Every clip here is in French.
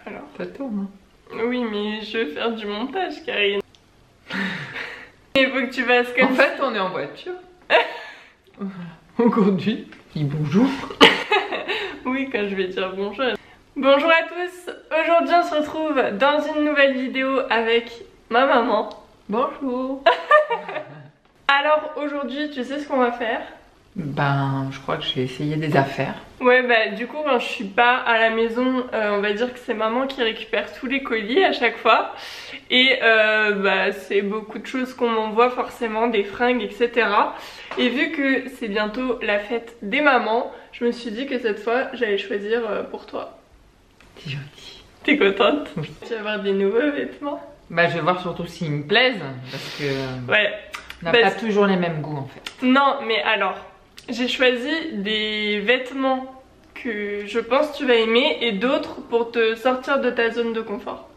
Alors. Ça tourne. Oui, mais je veux faire du montage, Karine. Il faut que tu fasses comme En fait, on est en voiture. On conduit. Il bonjour. Oui, quand je vais dire bonjour. Bonjour à tous. Aujourd'hui, on se retrouve dans une nouvelle vidéo avec ma maman. Bonjour. Alors aujourd'hui, tu sais ce qu'on va faire? Ben, je crois que je vais essayer des affaires. Ouais, bah du coup, quand je suis pas à la maison, on va dire que c'est maman qui récupère tous les colis à chaque fois. Et bah c'est beaucoup de choses qu'on m'envoie forcément, des fringues, etc. Et vu que c'est bientôt la fête des mamans, je me suis dit que cette fois, j'allais choisir pour toi. C'est gentil. T'es contente? Oui. Tu vas avoir des nouveaux vêtements? Bah, je vais voir surtout s'ils me plaisent. Parce que Ouais. on n'a Bah, pas toujours les mêmes goûts en fait. Non, mais alors, j'ai choisi des vêtements que je pense tu vas aimer et d'autres pour te sortir de ta zone de confort.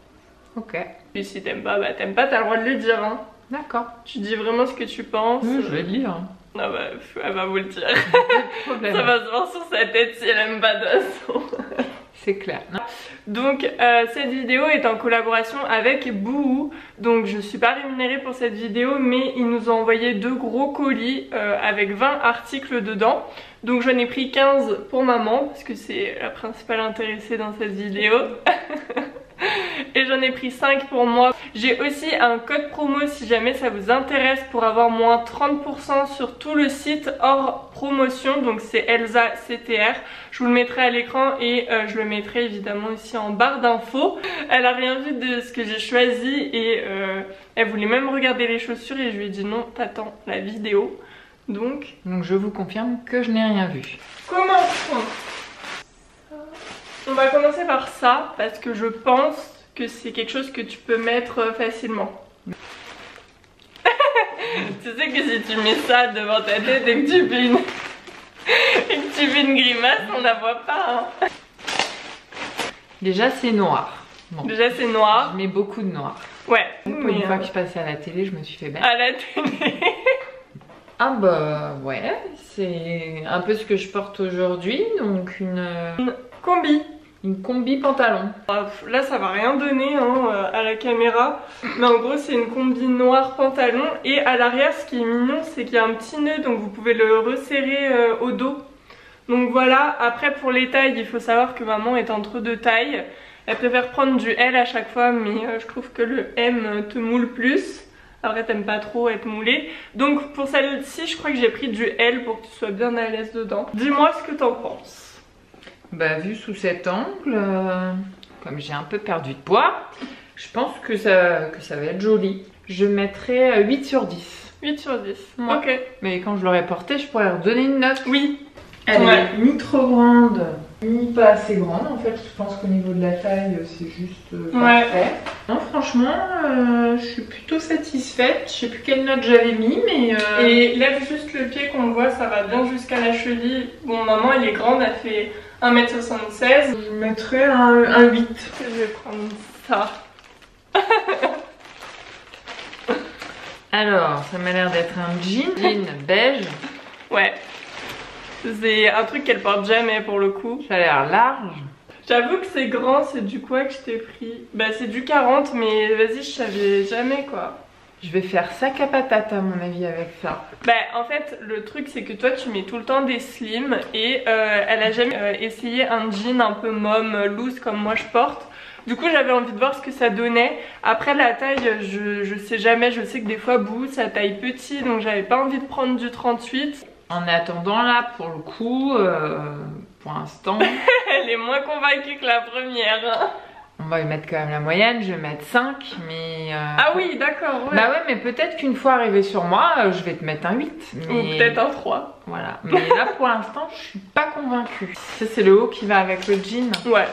Ok. Et si t'aimes pas, bah t'aimes pas, t'as le droit de le dire, hein. D'accord. Tu dis vraiment ce que tu penses. Oui, je vais le lire. Ah bah, elle va vous le dire. Pas de problème. Ça va se voir sur sa tête si elle aime pas de toute façon. C'est clair. Non. Donc cette vidéo est en collaboration avec Boohoo. Donc je suis pas rémunérée pour cette vidéo, mais ils nous ont envoyé 2 gros colis avec 20 articles dedans. Donc j'en ai pris 15 pour maman parce que c'est la principale intéressée dans cette vidéo. Et j'en ai pris 5 pour moi. J'ai aussi un code promo si jamais ça vous intéresse pour avoir moins 30% sur tout le site hors promotion. Donc c'est Elsa CTR. Je vous le mettrai à l'écran et je le mettrai évidemment ici en barre d'infos. Elle a rien vu de ce que j'ai choisi et elle voulait même regarder les chaussures et je lui ai dit non, t'attends la vidéo. Donc je vous confirme que je n'ai rien vu. commençons. On va commencer par ça parce que je pense que c'est quelque chose que tu peux mettre facilement. Tu sais que si tu mets ça devant ta tête et que tu fais une grimace, on la voit pas. Hein. Déjà, c'est noir. Bon. Déjà c'est noir. Je mets beaucoup de noir. Ouais. Pour une fois que je passais à la télé, je me suis fait belle. À la télé. Ah bah ouais, c'est un peu ce que je porte aujourd'hui, donc une Combi. Une combi pantalon. Là ça va rien donner hein, à la caméra, mais en gros c'est une combi noire pantalon et à l'arrière ce qui est mignon c'est qu'il y a un petit nœud donc vous pouvez le resserrer au dos. Donc voilà, après pour les tailles il faut savoir que maman est entre 2 tailles. Elle préfère prendre du L à chaque fois mais je trouve que le M te moule plus. Après t'aimes pas trop être moulée. Donc pour celle-ci je crois que j'ai pris du L pour que tu sois bien à l'aise dedans. Dis-moi ce que t'en penses. Bah vu sous cet angle, comme j'ai un peu perdu de poids, je pense que ça va être joli. Je mettrai 8 sur 10. 8 sur 10, ouais. Ok. Mais quand je l'aurai porté, je pourrais leur donner une note. Oui. Elle Ouais. est ni trop grande, ni pas assez grande. En fait, je pense qu'au niveau de la taille, c'est juste parfait. Non, franchement, je suis plutôt satisfaite. Je sais plus quelle note j'avais mis, mais... Et lève juste le pied qu'on voit, ça va bien jusqu'à la cheville. Bon, maman, elle est grande, elle fait 1m76. je mettrais un 8. Je vais prendre ça. Alors, ça m'a l'air d'être un jean beige. Ouais. C'est un truc qu'elle porte jamais pour le coup. Ça a l'air large. J'avoue que c'est grand, c'est du quoi que je t'ai pris? Bah c'est du 40 mais vas-y je savais jamais quoi. Je vais faire sac à patate à mon avis avec ça. Bah en fait le truc c'est que toi tu mets tout le temps des slims et elle a jamais essayé un jean un peu mom loose comme moi je porte. Du coup j'avais envie de voir ce que ça donnait. Après la taille je sais jamais, je sais que des fois Boohoo ça taille petit donc j'avais pas envie de prendre du 38. En attendant là pour le coup, pour l'instant... Elle est moins convaincue que la première. On va lui mettre quand même la moyenne, je vais mettre 5 mais... Ah oui d'accord ouais. Bah ouais mais peut-être qu'une fois arrivé sur moi, je vais te mettre un 8. Mais... Ou peut-être un 3. Voilà, mais là pour l'instant je suis pas convaincue. Ça c'est le haut qui va avec le jean. Ouais.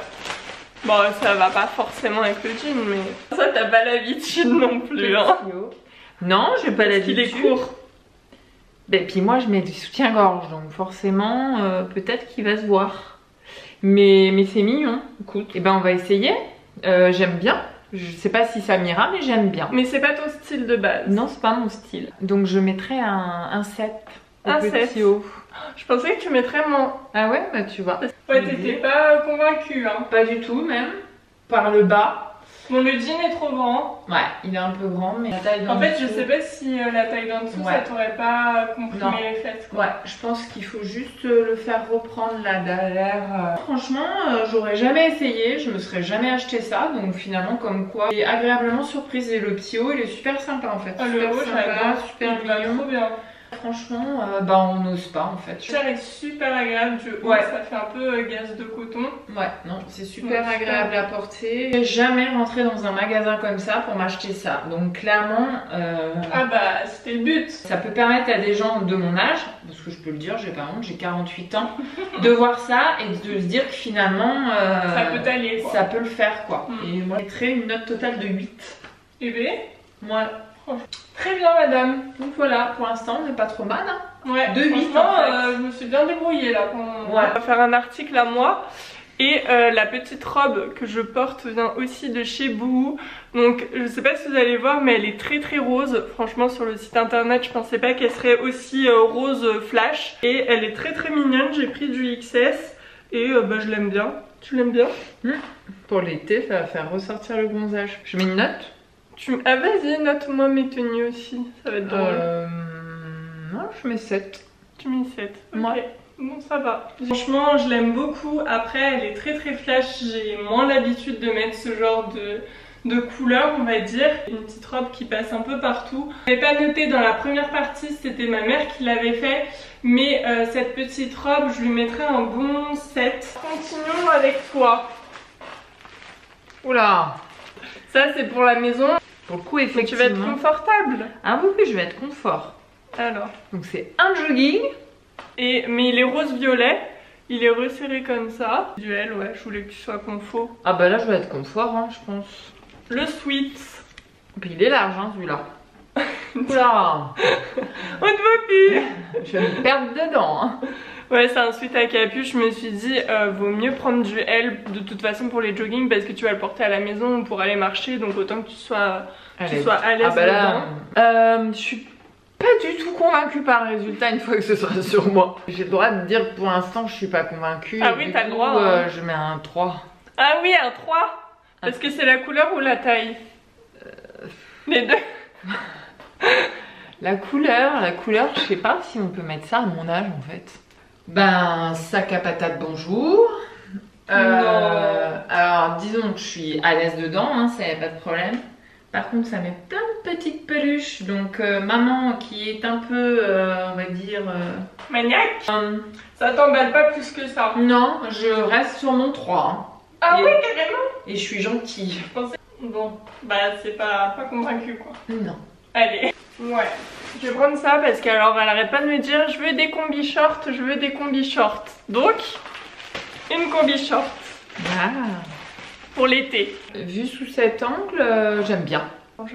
Bon ça va pas forcément avec le jean mais... Ça t'as pas l'habitude non plus hein. Non j'ai pas l'habitude. Il est court. Et puis moi je mets du soutien-gorge donc forcément peut-être qu'il va se voir. Mais c'est mignon, écoute. Et ben on va essayer. J'aime bien. Je sais pas si ça m'ira mais j'aime bien. Mais c'est pas ton style de base. Non c'est pas mon style. Donc je mettrai un 7. Un 7. Haut. Je pensais que tu mettrais moins. Ah ouais bah tu vois. Ouais t'étais pas convaincue hein. Pas du tout même. par le bas. Bon, le jean est trop grand. Ouais, il est un peu grand, mais la taille d'en En fait, dessous... je sais pas si la taille d'en dessous, ça t'aurait pas comprimé les fesses, quoi. Ouais, je pense qu'il faut juste le faire reprendre là derrière. Franchement, j'aurais jamais essayé, je me serais jamais acheté ça, donc finalement, comme quoi, j'ai agréablement surprise. Et le petit haut, il est super sympa en fait. Le haut, j'adore, super il va trop bien. Franchement, bah on n'ose pas en fait. Le chair est super agréable du haut, ça fait un peu gaze de coton. Ouais, non, c'est super agréable à porter. J'ai jamais rentré dans un magasin comme ça pour m'acheter ça. Donc clairement... Ah bah, c'était le but. Ça peut permettre à des gens de mon âge, parce que je peux le dire, j'ai pas honte, j'ai 48 ans, de voir ça et de se dire que finalement... ça peut t'aller quoi. Ça peut le faire quoi. Et moi, je mettrais une note totale de 8. Et bien moi. Très bien madame. Donc voilà, pour l'instant on n'est pas trop mal hein. Ouais, de 8 en fait. Je me suis bien débrouillée là. On va faire un article à moi. Et la petite robe que je porte vient aussi de chez Boohoo. Donc je sais pas si vous allez voir, mais elle est très très rose. Franchement sur le site internet je pensais pas qu'elle serait aussi rose flash. Et elle est très très mignonne, j'ai pris du XS. Et bah, je l'aime bien. Tu l'aimes bien? Pour l'été ça va faire ressortir le bronzage. Je mets une note? Ah vas-y, note-moi mes tenues aussi, ça va être drôle. Non, je mets 7. Tu mets 7, ok. Ouais. Bon, ça va. Franchement, je l'aime beaucoup. Après, elle est très très flash. J'ai moins l'habitude de mettre ce genre de couleur, on va dire. Une petite robe qui passe un peu partout. Je n'avais pas noté dans la première partie, c'était ma mère qui l'avait fait. Mais cette petite robe, je lui mettrais un bon 7. Continuons avec toi. Oula! Ça, c'est pour la maison. Pour le coup, effectivement. Tu vas être confortable. Ah oui, oui, je vais être confort. Alors. Donc c'est un jogging. Mais il est rose-violet. Il est resserré comme ça. Duel, ouais, je voulais que tu sois confort. Ah bah là, je vais être confort, hein, je pense. Le sweat. Puis il est large, hein, celui-là. Oula! On ne voit plus. Je vais me perdre dedans, hein. Ouais, c'est un sweat à capuche. Je me suis dit, vaut mieux prendre du L de toute façon pour les jogging parce que tu vas le porter à la maison pour aller marcher. Donc autant que tu sois à l'aise dedans. Je suis pas du tout convaincue par le résultat une fois que ce sera sur moi. J'ai le droit de dire que pour l'instant je suis pas convaincue. Ah oui, t'as le droit. Je mets un 3. Ah oui, un 3. Parce que c'est la couleur ou la taille? Les deux. La couleur, je sais pas si on peut mettre ça à mon âge en fait. Ben, sac à patates, bonjour. Alors, disons que je suis à l'aise dedans, hein, ça y a pas de problème. Par contre, ça met plein de petites peluches. Donc, maman qui est un peu, on va dire... maniaque. Ça t'emballe pas plus que ça? Non, je reste sur mon 3. Hein. Ah oui, carrément. Et je suis gentille. Je pensais... Bon, bah c'est pas convaincu quoi. Non. Allez. Ouais. Je vais prendre ça parce qu'alors elle arrête pas de me dire je veux des combis shorts, je veux des combis shorts. Donc, une combi short. Ah. Pour l'été. Vu sous cet angle, j'aime bien.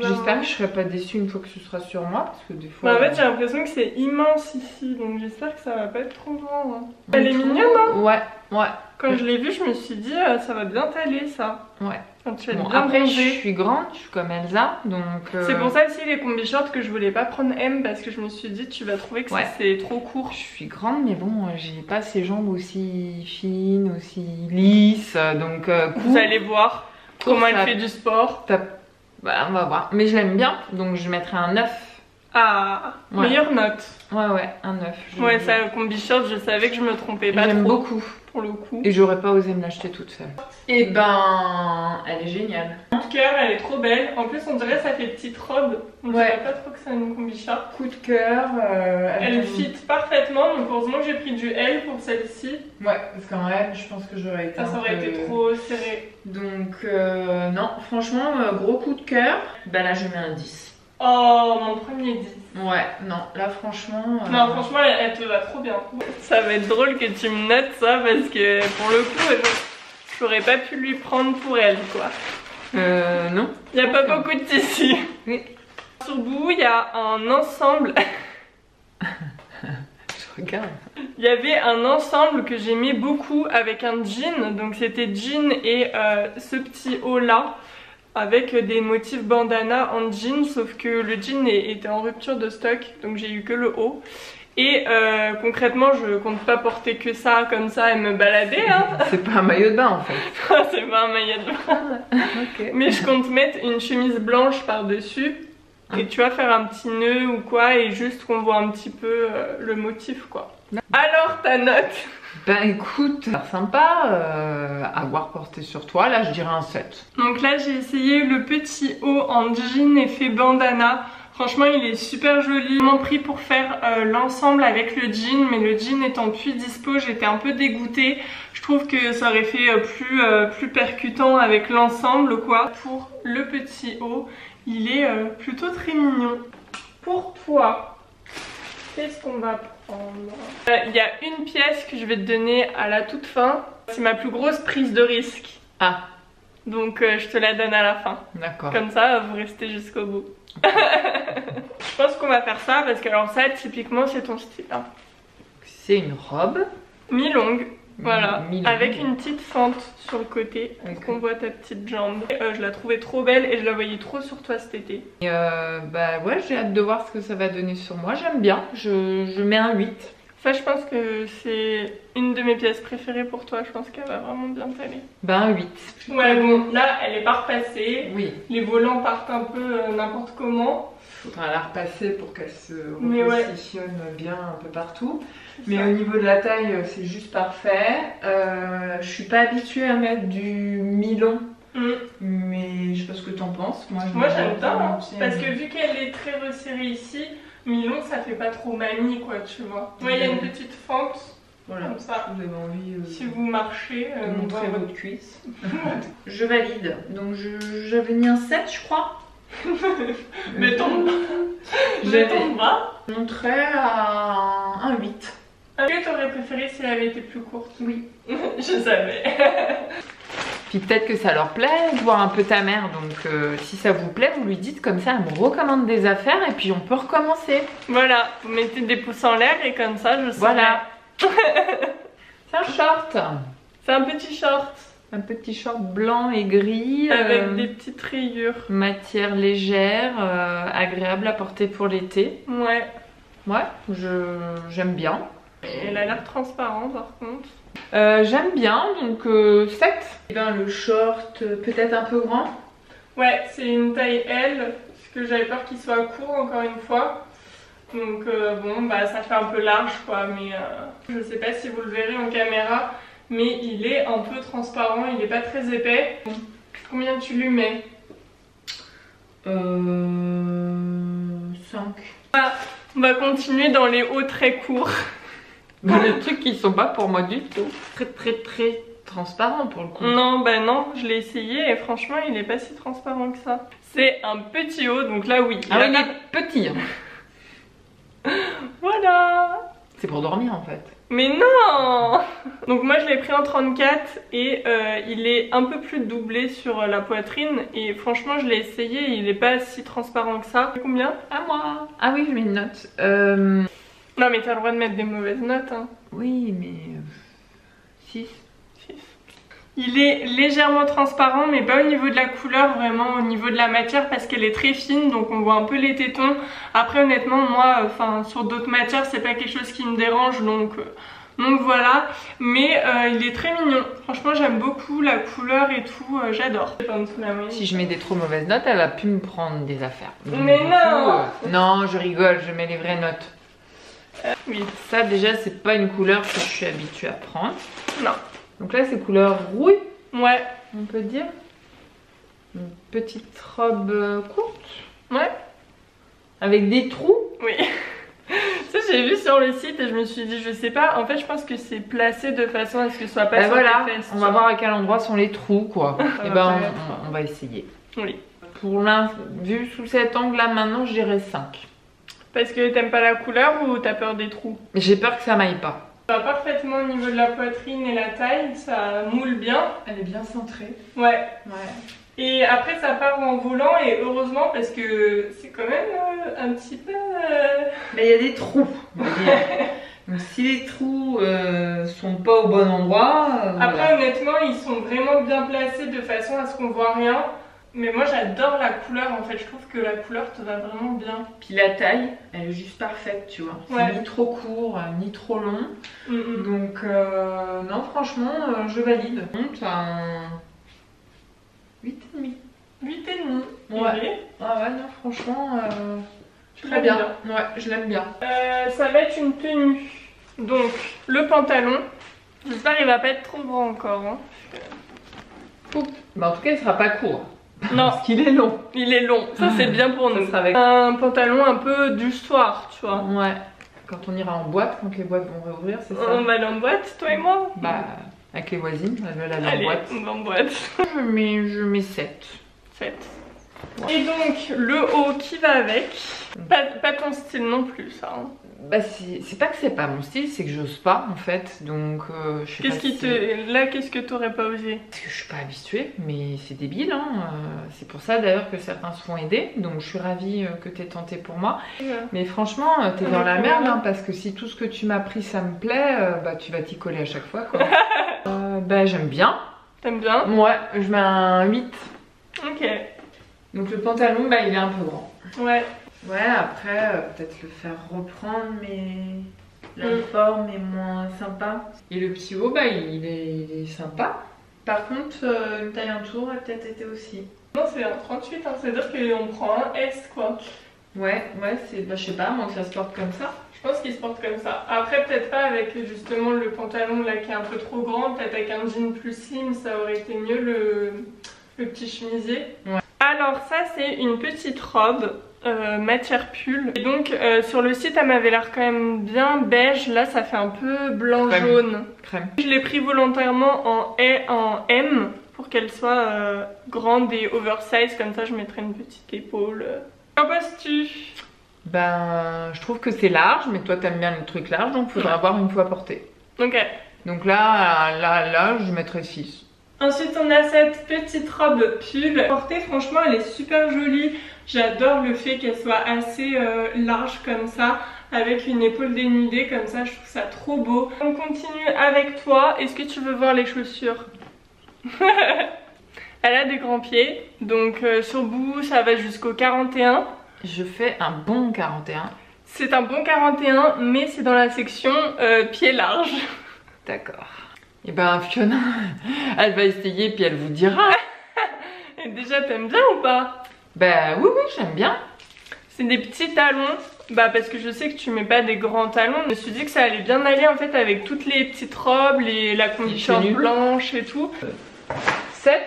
J'espère que je serai pas déçue une fois que ce sera sur moi parce que des fois... Bah en fait j'ai l'impression que c'est immense ici donc j'espère que ça va pas être trop grand. Hein. Elle est mignonne hein? Ouais, ouais. Quand je l'ai vue je me suis dit ça va bien t'aller ça. Ouais. Quand tu vas bon, bien après bronzer. je suis grande, je suis comme Elsa donc... C'est pour ça aussi les combi shorts que je voulais pas prendre M parce que je me suis dit tu vas trouver que c'est trop court. Je suis grande mais bon j'ai pas ces jambes aussi fines, aussi lisses donc... Vous allez voir comment elle fait du sport. Bah on va voir. Mais je l'aime bien, donc je mettrai un 9. Ah, ouais. Meilleure note. Ouais, un 9. Ouais, ça, combi short, je savais que je me trompais pas trop. J'aime beaucoup. Pour le coup. Et j'aurais pas osé me l'acheter toute seule. Et ben, elle est géniale. Coup de cœur, elle est trop belle. En plus, on dirait ça fait petite robe. On dirait pas trop que c'est une combi short. Coup de cœur. Elle fit parfaitement, donc heureusement que j'ai pris du L pour celle-ci. Ouais, parce qu'en L, je pense que j'aurais été. Ça aurait été trop serré. Donc, non, franchement, gros coup de cœur. Bah là, je mets un 10. Oh, mon premier 10. Ouais, non, là franchement... Non, franchement, elle te va trop bien. Ça va être drôle que tu me notes ça parce que pour le coup, j'aurais pas pu lui prendre pour elle, quoi. Non. Il n'y a pas beaucoup de tissu. Oui. Sur Boohoo, il y a un ensemble... Je regarde. Il y avait un ensemble que j'aimais beaucoup avec un jean. Donc c'était jean et ce petit haut là. Avec des motifs bandana en jean, sauf que le jean était en rupture de stock, donc j'ai eu que le haut. Et concrètement, je compte pas porter que ça comme ça et me balader. Hein. C'est pas un maillot de bain en fait. C'est pas un maillot de bain. Okay. Mais je compte mettre une chemise blanche par-dessus. Et tu vas faire un petit nœud ou quoi et juste qu'on voit un petit peu le motif quoi. Alors ta note? Ben écoute, ça a l'air sympa à voir porter sur toi. Là je dirais un 7. Donc là j'ai essayé le petit haut en jean effet bandana. Franchement il est super joli. J'ai vraiment pris pour faire l'ensemble avec le jean, mais le jean étant plus dispo j'étais un peu dégoûtée. Je trouve que ça aurait fait plus percutant avec l'ensemble quoi. Pour le petit haut, il est plutôt très mignon. Pour toi, qu'est-ce qu'on va prendre? Il y a une pièce que je vais te donner à la toute fin. C'est ma plus grosse prise de risque. Ah. Donc je te la donne à la fin. D'accord. Comme ça, vous restez jusqu'au bout. Je pense qu'on va faire ça parce que alors ça, typiquement, c'est ton style. Hein. C'est une robe. Mi-longue. Voilà, mi-longue. avec une petite fente sur le côté pour qu'on voit ta petite jambe. Je la trouvais trop belle et je la voyais trop sur toi cet été. Et bah ouais, j'ai hâte de voir ce que ça va donner sur moi. J'aime bien, je mets un 8. Ça, je pense que c'est une de mes pièces préférées pour toi. Je pense qu'elle va vraiment bien t'aller. Ben un 8. Ouais, bon, là, elle est pas repassée. Oui. Les volants partent un peu n'importe comment. Faudra la repasser pour qu'elle se repositionne bien un peu partout. Mais au niveau de la taille, c'est juste parfait. Je suis pas habituée à mettre du mi-long. Mais je sais pas ce que t'en penses. Moi j'aime bien, hein, parce que vu qu'elle est très resserrée ici, mi-long ça fait pas trop mamie quoi, tu vois. Ouais, il y a une petite fente. Voilà, comme ça. Vous avez envie si vous marchez, de montrer votre cuisse. Je valide. Donc j'avais mis un 7 je crois. Mais tombe bas. Je monterais à un 8. Est-ce que t'aurais préféré si elle avait été plus courte? Oui. Je savais. Puis peut-être que ça leur plaît de voir un peu ta mère. Donc si ça vous plaît, vous lui dites comme ça, elle me recommande des affaires et puis on peut recommencer. Voilà, vous mettez des pouces en l'air et comme ça je sais. Voilà. C'est un short. C'est un petit short. Un petit short blanc et gris. Avec des petites rayures. Matière légère, agréable à porter pour l'été. Ouais. Ouais, j'aime bien. Elle a l'air transparent par contre. J'aime bien, donc 7. Et ben, le short peut-être un peu grand. Ouais, c'est une taille L, parce que j'avais peur qu'il soit court encore une fois. Donc bon, bah ça fait un peu large quoi, mais je sais pas si vous le verrez en caméra, mais il est un peu transparent, il est pas très épais. Combien tu lui mets? 5. Ah, on va continuer dans les hauts très courts. Dans les trucs qui sont pas pour moi du tout. Très transparent pour le coup. Non, bah non, je l'ai essayé et franchement il est pas si transparent que ça. C'est un petit haut, donc là oui. Ah oui, il est petit. Hein. Voilà. C'est pour dormir en fait. Mais non. Donc moi je l'ai pris en 34 et il est un peu plus doublé sur la poitrine et franchement je l'ai essayé, il est pas si transparent que ça. Combien? À moi. Ah oui, je mets une note. Non mais t'as le droit de mettre des mauvaises notes hein. Oui mais 6. Il est légèrement transparent mais pas au niveau de la couleur, vraiment au niveau de la matière parce qu'elle est très fine donc on voit un peu les tétons. Après honnêtement moi sur d'autres matières c'est pas quelque chose qui me dérange donc voilà. Mais il est très mignon, franchement j'aime beaucoup la couleur et tout, j'adore. Si je mets des trop mauvaises notes elle va plus me prendre des affaires. Donc, mais non non je rigole, je mets les vraies notes. Oui. Ça déjà c'est pas une couleur que je suis habituée à prendre. Non. Donc là c'est couleur rouille. Ouais. On peut dire. Une petite robe courte. Ouais. Avec des trous. Oui. Ça j'ai vu sur le site et je me suis dit je sais pas, en fait je pense que c'est placé de façon à ce que ce soit pas sur voilà, les fesses. On va voir à quel endroit sont les trous quoi. Et ben on va essayer. Oui. Pour l'instant, vu sous cet angle là maintenant je dirais 5. Parce que t'aimes pas la couleur ou t'as peur des trous? J'ai peur que ça m'aille pas. Ça va parfaitement au niveau de la poitrine et la taille, ça moule bien. Elle est bien centrée. Ouais. Et après ça part en volant et heureusement parce que c'est quand même un petit peu... Mais il y a des trous. Donc si les trous sont pas au bon endroit... Après honnêtement ils sont vraiment bien placés de façon à ce qu'on voit rien. Mais moi j'adore la couleur en fait, je trouve que la couleur te va vraiment bien. Puis la taille, elle est juste parfaite, tu vois. Ouais. C'est ni trop court, ni trop long. Mm. Donc, non, franchement, je valide. Donc, t'as un 8,5. 8,5. Ouais. Ah ouais, non, franchement, Tu très l'aimes bien. Ouais, je l'aime bien. Ça va être une tenue. Donc, le pantalon. J'espère qu'il va pas être trop grand encore. Hein. Bah, en tout cas, il sera pas court. Non, Parce qu'il est long. il est long. Ça, c'est bien pour Ça nous. sera avec- Un pantalon un peu du soir, tu vois. Ouais. Quand on ira en boîte, quand les boîtes vont réouvrir, c'est ça. On va aller en boîte, toi et moi? Bah, avec les voisines, elles veulent aller en Allez, boîte. on va en boîte. Je mets 7. 7. Et donc, le haut qui va avec. Pas ton style non plus, ça. Hein. Bah, c'est pas que c'est pas mon style, c'est que j'ose pas en fait. Donc, je sais pas Qu'est-ce qui si- te. Là, qu'est-ce que t'aurais pas osé? Parce que je suis pas habituée, mais c'est débile. Hein. C'est pour ça d'ailleurs que certains se font aider. Donc, je suis ravie que t'aies tenté pour moi. Mais franchement, t'es dans la merde, hein, parce que si tout ce que tu m'as appris ça me plaît, bah tu vas t'y coller à chaque fois. Quoi. Bah, j'aime bien. T'aimes bien? Ouais, je mets un 8. Ok. Donc, le pantalon, bah, il est un peu grand. Ouais. Ouais, après, peut-être le faire reprendre, mais la forme est moins sympa. Et le petit haut, bah, il est sympa. Par contre, une taille en tour a peut-être été aussi. Non, c'est un 38, hein. C'est-à-dire qu'on prend un S, quoi. Ouais, c'est, bah, je sais pas, moi que ça se porte comme ça. Je pense qu'il se porte comme ça. Après, peut-être pas avec justement le pantalon là qui est un peu trop grand. Peut-être avec un jean plus slim, ça aurait été mieux le petit chemisier. Ouais. Alors, ça, c'est une petite robe. Matière pull. Et donc sur le site elle m'avait l'air quand même bien beige, là ça fait un peu blanc jaune. Crème. Je l'ai pris volontairement en M pour qu'elle soit grande et oversize, comme ça je mettrai une petite épaule. Qu'en penses-tu? Ben, je trouve que c'est large, mais toi t'aimes bien le truc large, donc faudra voir une fois porté. Ok. Donc là, je mettrais 6. Ensuite on a cette petite robe pull. Portée, franchement elle est super jolie. J'adore le fait qu'elle soit assez large comme ça, avec une épaule dénudée comme ça, je trouve ça trop beau. On continue avec toi, est-ce que tu veux voir les chaussures? Elle a des grands pieds, donc sur Boohoo ça va jusqu'au 41. Je fais un bon 41. C'est un bon 41, mais c'est dans la section pieds larges. D'accord. Et ben Fiona, elle va essayer puis elle vous dira. Et déjà t'aimes bien ou pas? Bah oui, j'aime bien. C'est des petits talons, bah parce que je sais que tu mets pas des grands talons. Je me suis dit que ça allait bien aller en fait avec toutes les petites robes, la condition blanche et tout. 7.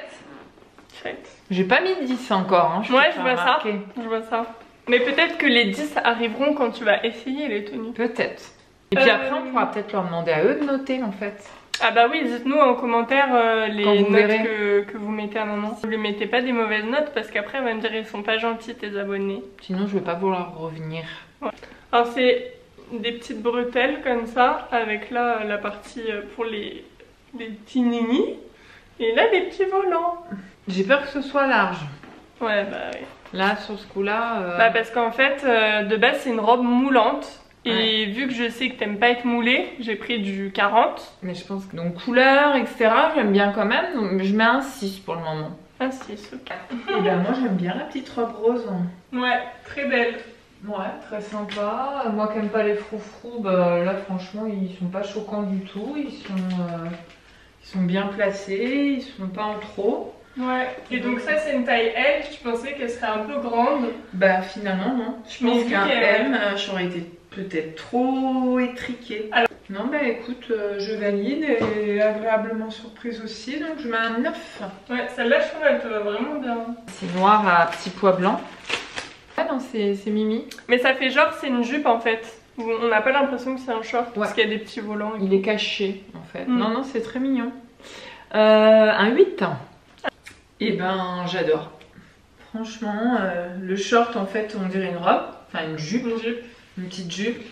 7. J'ai pas mis 10 encore. Hein, Ouais, je vois ça. Je vois ça. Mais peut-être que les 10 arriveront quand tu vas essayer les tenues. Peut-être. Et puis après, on pourra peut-être leur demander à eux de noter en fait. Ah bah oui, dites-nous en commentaire les notes verrez. que vous mettez à maman. Ne lui mettez pas des mauvaises notes parce qu'après elle va me dire ils sont pas gentils tes abonnés. Sinon, je vais pas vouloir revenir. Ouais. Alors c'est des petites bretelles comme ça, avec là la partie pour les petits nini. Et là les petits volants. J'ai peur que ce soit large. Ouais bah oui. Là, sur ce coup-là... Bah parce qu'en fait, de base c'est une robe moulante. Et vu que je sais que t'aimes pas être moulée, j'ai pris du 40. Mais je pense que donc couleur, etc. j'aime bien quand même. Donc je mets un 6 pour le moment. Un 6, ok. Et ben moi j'aime bien la petite robe rose. Ouais, très belle. Ouais, très sympa. Moi qui aime pas les froufrous, bah là franchement ils sont pas choquants du tout. Ils sont bien placés, ils sont pas en trop. Ouais, et donc ça c'est une taille L, tu pensais qu'elle serait un peu grande? Bah finalement non. Je pense qu'un M, j'aurais été peut-être trop étriquée. Alors... Non bah écoute, je valide et agréablement surprise aussi, donc je mets un 9. Ouais, celle-là je trouve elle te va vraiment bien. C'est noir à petits pois blancs. Ah non, c'est mimi. Mais ça fait genre c'est une jupe en fait. On n'a pas l'impression que c'est un short parce qu'il y a des petits volants. Il est caché en fait. Non, c'est très mignon. Un 8. Et ben j'adore. Franchement, le short en fait on dirait une robe, enfin une jupe, une petite jupe.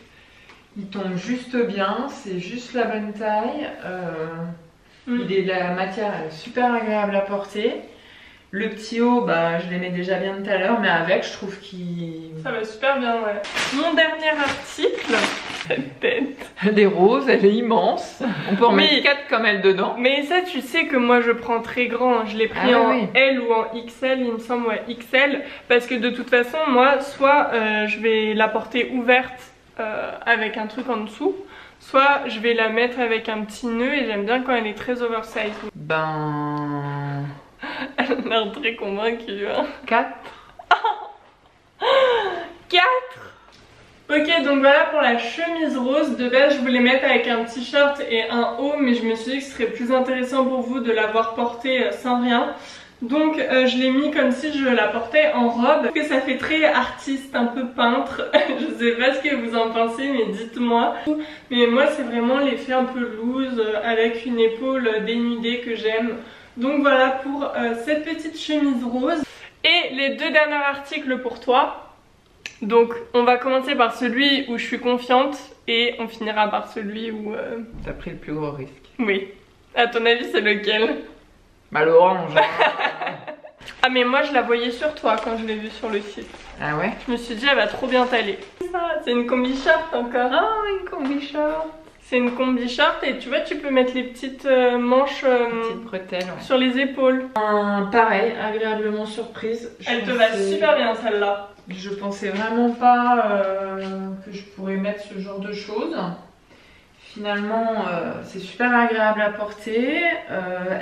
Il tombe juste bien, c'est juste la bonne taille. La matière elle est super agréable à porter. Le petit haut, bah, je l'aimais déjà bien tout à l'heure, mais avec je trouve qu'il... Ça va super bien, ouais. Mon dernier article, Cette tête. Elle est rose, elle est immense. On peut en Oui. mettre 4 comme elle dedans. Mais ça, tu sais que moi je prends très grand. Je l'ai pris Ah en oui. L ou en XL, il me semble, ouais, XL. Parce que de toute façon, moi, soit je vais la porter ouverte avec un truc en dessous, soit je vais la mettre avec un petit nœud et j'aime bien quand elle est très oversize. Ben... Elle a l'air très convaincue. Hein. 4. 4. Ok, donc voilà pour la chemise rose. De base, je voulais mettre avec un t-shirt et un haut, mais je me suis dit que ce serait plus intéressant pour vous de l'avoir portée sans rien. Donc je l'ai mis comme si je la portais en robe. Que ça fait très artiste, un peu peintre. Je sais pas ce que vous en pensez, mais dites-moi. Mais moi, c'est vraiment l'effet un peu loose avec une épaule dénudée que j'aime. Donc voilà pour cette petite chemise rose. Et les 2 derniers articles pour toi. Donc on va commencer par celui où je suis confiante et on finira par celui où... T'as pris le plus gros risque. Oui. À ton avis, c'est lequel? Bah l'orange. Ah mais moi je la voyais sur toi quand je l'ai vue sur le site. Ah ouais? Je me suis dit elle va trop bien t'aller. C'est une combi short encore. Ah, une combi short. C'est une combi short et tu vois tu peux mettre les petites manches Petite bretelle, ouais. sur les épaules. Pareil, agréablement surprise. Elle te va super bien celle-là. Je pensais vraiment pas que je pourrais mettre ce genre de choses. Finalement, c'est super agréable à porter.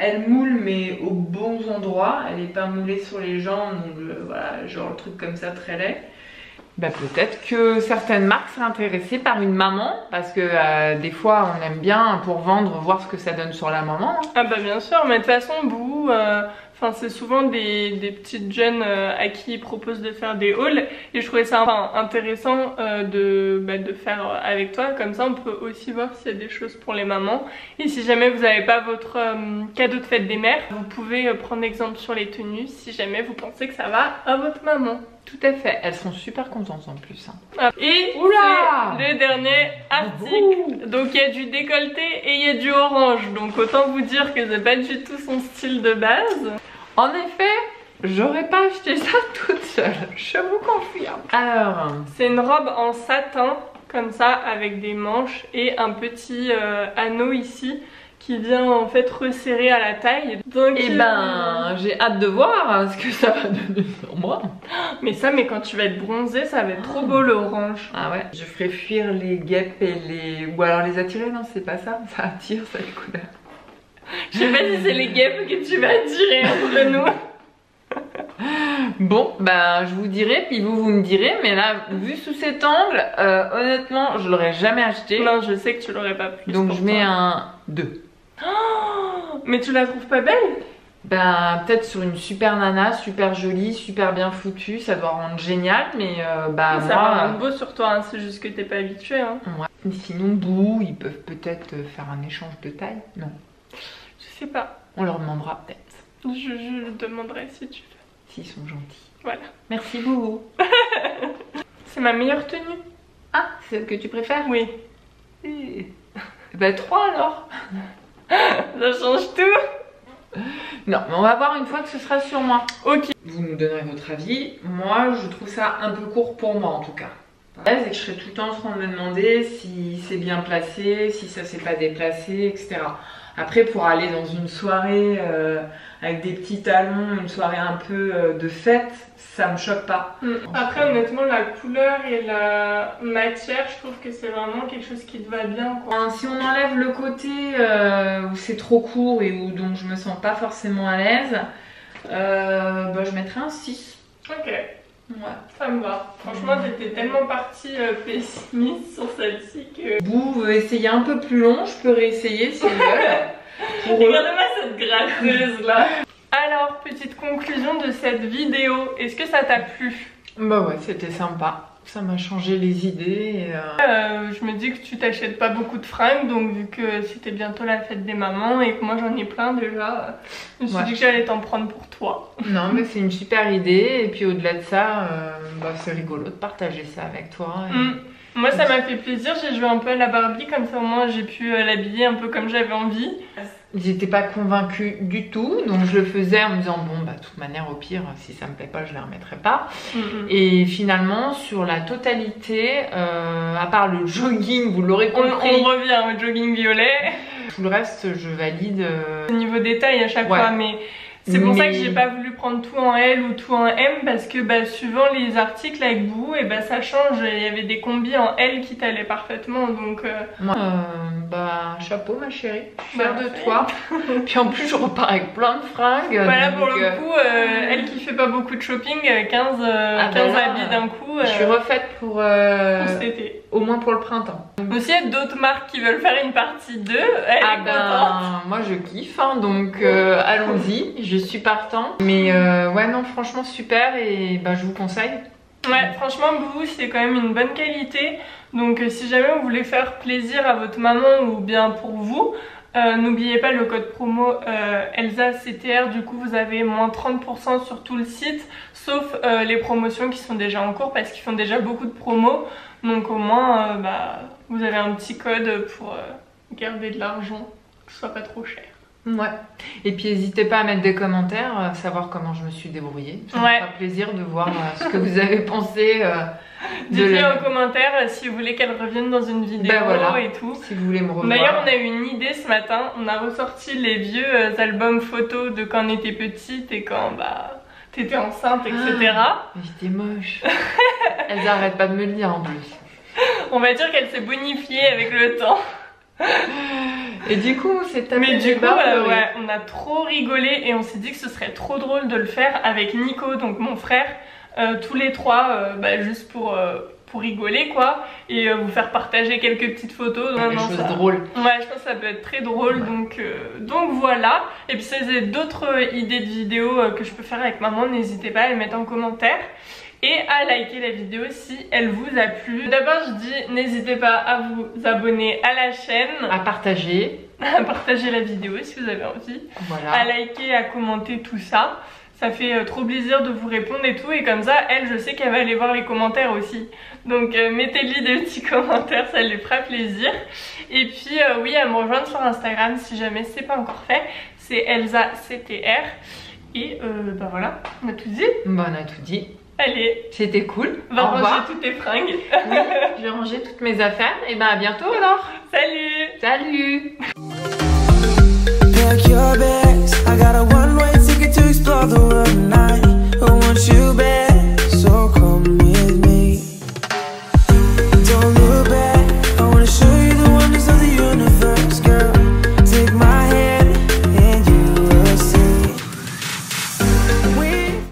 Elle moule mais aux bons endroits. Elle n'est pas moulée sur les jambes, donc voilà, genre le truc comme ça très laid. Bah, peut-être que certaines marques seraient intéressées par une maman, parce que des fois on aime bien pour vendre voir ce que ça donne sur la maman. Ah bah bien sûr, mais de toute façon Boo, c'est souvent des petites jeunes à qui ils proposent de faire des hauls et je trouvais ça intéressant de faire avec toi, comme ça on peut aussi voir s'il y a des choses pour les mamans. Et si jamais vous n'avez pas votre cadeau de fête des mères, vous pouvez prendre exemple sur les tenues si jamais vous pensez que ça va à votre maman. Tout à fait, elles sont super contentes en plus. Ah. Et c'est le dernier article. Donc il y a du décolleté et il y a du orange. Donc autant vous dire que c'est pas du tout son style de base. En effet, j'aurais pas acheté ça toute seule, je vous confirme. Alors, c'est une robe en satin, comme ça, avec des manches et un petit anneau ici qui vient en fait resserrer à la taille. Donc, j'ai hâte de voir ce que ça va donner sur moi. Mais quand tu vas être bronzée, ça va être trop beau le orange. Ah ouais, je ferai fuir les guêpes et les... Ou alors les attirer, non c'est pas ça, ça attire cette couleur. Je sais pas si c'est les guêpes que tu vas attirer entre nous. Bon, bah je vous dirai, puis vous me direz, mais là, vu sous cet angle, honnêtement, je l'aurais jamais acheté. Non, je sais que tu l'aurais pas pris. Donc je mets un 2. Oh, mais tu la trouves pas belle? Ben peut-être sur une super nana, super jolie, super bien foutue, ça doit rendre génial, mais bah ça va rendre beau sur toi, hein, c'est juste que t'es pas habituée. Hein. Ouais. Mais sinon, Boo, ils peuvent peut-être faire un échange de taille, non? Je sais pas. On leur demandera peut-être. Je le demanderai si tu veux. S'ils sont gentils. Voilà. Merci Boo. C'est ma meilleure tenue. Ah, c'est celle que tu préfères? Oui. Bah 3 alors. Ça change tout. Non, mais on va voir une fois que ce sera sur moi. Ok. Vous nous donnerez votre avis. Moi, je trouve ça un peu court pour moi en tout cas. C'est que je serai tout le temps en train de me demander si c'est bien placé, si ça s'est pas déplacé, etc. Après, pour aller dans une soirée avec des petits talons, une soirée un peu de fête, ça me choque pas. Après, honnêtement, la couleur et la matière, je trouve que c'est vraiment quelque chose qui te va bien, quoi. Si on enlève le côté où c'est trop court et où donc je me sens pas forcément à l'aise, bah, je mettrais un 6. Ok. Ouais. Ça me va. Franchement, j'étais tellement partie pessimiste sur celle-ci que... Boo veut essayer un peu plus long, je peux réessayer si vous voulez. Regardez-moi cette gratteuse là. Alors, petite conclusion de cette vidéo. Est-ce que ça t'a plu? Bah ouais, c'était sympa. Ça m'a changé les idées. Je me dis que tu t'achètes pas beaucoup de fringues, donc vu que c'était bientôt la fête des mamans et que moi j'en ai plein déjà, je me suis dit que j'allais t'en prendre pour toi. Non mais c'est une super idée et puis au-delà de ça, bah, c'est rigolo de partager ça avec toi. Et... Moi ça m'a fait plaisir, j'ai joué un peu à la Barbie, comme ça au moins j'ai pu l'habiller un peu comme j'avais envie. J'étais pas convaincue du tout, donc je le faisais en me disant bon bah de toute manière au pire si ça me plaît pas je les remettrai pas. Et finalement sur la totalité, à part le jogging, vous l'aurez compris, on revient au jogging violet. Tout le reste je valide. Au niveau détail à chaque fois, mais c'est pour ça que j'ai pas voulu prendre tout en L ou tout en M parce que suivant les articles avec Boohoo, et ça change. Il y avait des combis en L qui t'allaient parfaitement, donc chapeau ma chérie, je suis fière de toi. Puis en plus je repars avec plein de fringues. Voilà, pour le coup, elle qui fait pas beaucoup de shopping, 15 habits d'un coup. Je suis refaite pour cet été. Au moins pour le printemps. Aussi, il y a d'autres marques qui veulent faire une partie 2. Elle est contente. Moi je kiffe, hein, donc allons-y, je suis partant. Mais ouais non franchement super et je vous conseille. Ouais, franchement Boohoo c'est quand même une bonne qualité. Donc si jamais vous voulez faire plaisir à votre maman ou bien pour vous, n'oubliez pas le code promo Elsa CTR. Du coup vous avez moins 30% sur tout le site, sauf les promotions qui sont déjà en cours parce qu'ils font déjà beaucoup de promos. Donc au moins vous avez un petit code pour garder de l'argent, que ce soit pas trop cher. Ouais, et puis n'hésitez pas à mettre des commentaires, savoir comment je me suis débrouillée. Ça me fera plaisir de voir ce que vous avez pensé. Dites-le en commentaire si vous voulez qu'elle revienne dans une vidéo et tout. Si vous voulez me revoir. D'ailleurs, on a eu une idée ce matin, on a ressorti les vieux albums photos de quand on était petite et quand t'étais enceinte, etc. Mais j'étais moche. Elles arrêtent pas de me le dire en plus. On va dire qu'elle s'est bonifiée avec le temps. Et du coup, c'est Mais du coup, on a trop rigolé et on s'est dit que ce serait trop drôle de le faire avec Nico, donc mon frère, tous les trois, juste pour rigoler quoi, et vous faire partager quelques petites photos. Des choses drôles. Ouais, je pense que ça peut être très drôle, donc voilà. Et puis si vous avez d'autres idées de vidéos que je peux faire avec maman, n'hésitez pas à les mettre en commentaire. Et à liker la vidéo si elle vous a plu. D'abord je dis n'hésitez pas à vous abonner à la chaîne, à partager la vidéo si vous avez envie, à liker, à commenter tout ça. Ça fait trop plaisir de vous répondre et tout, et comme ça elle, je sais qu'elle va aller voir les commentaires aussi. Donc mettez-lui des petits commentaires, ça lui fera plaisir. Et puis oui, à me rejoindre sur Instagram si jamais c'est pas encore fait, c'est Elsa CTR. Et voilà, on a tout dit. On a tout dit. Allez, c'était cool. Va ranger toutes tes fringues. Oui, je vais ranger toutes mes affaires. Et à bientôt alors. Salut. Salut. Pack your bags, I got a one-way ticket to explore the world.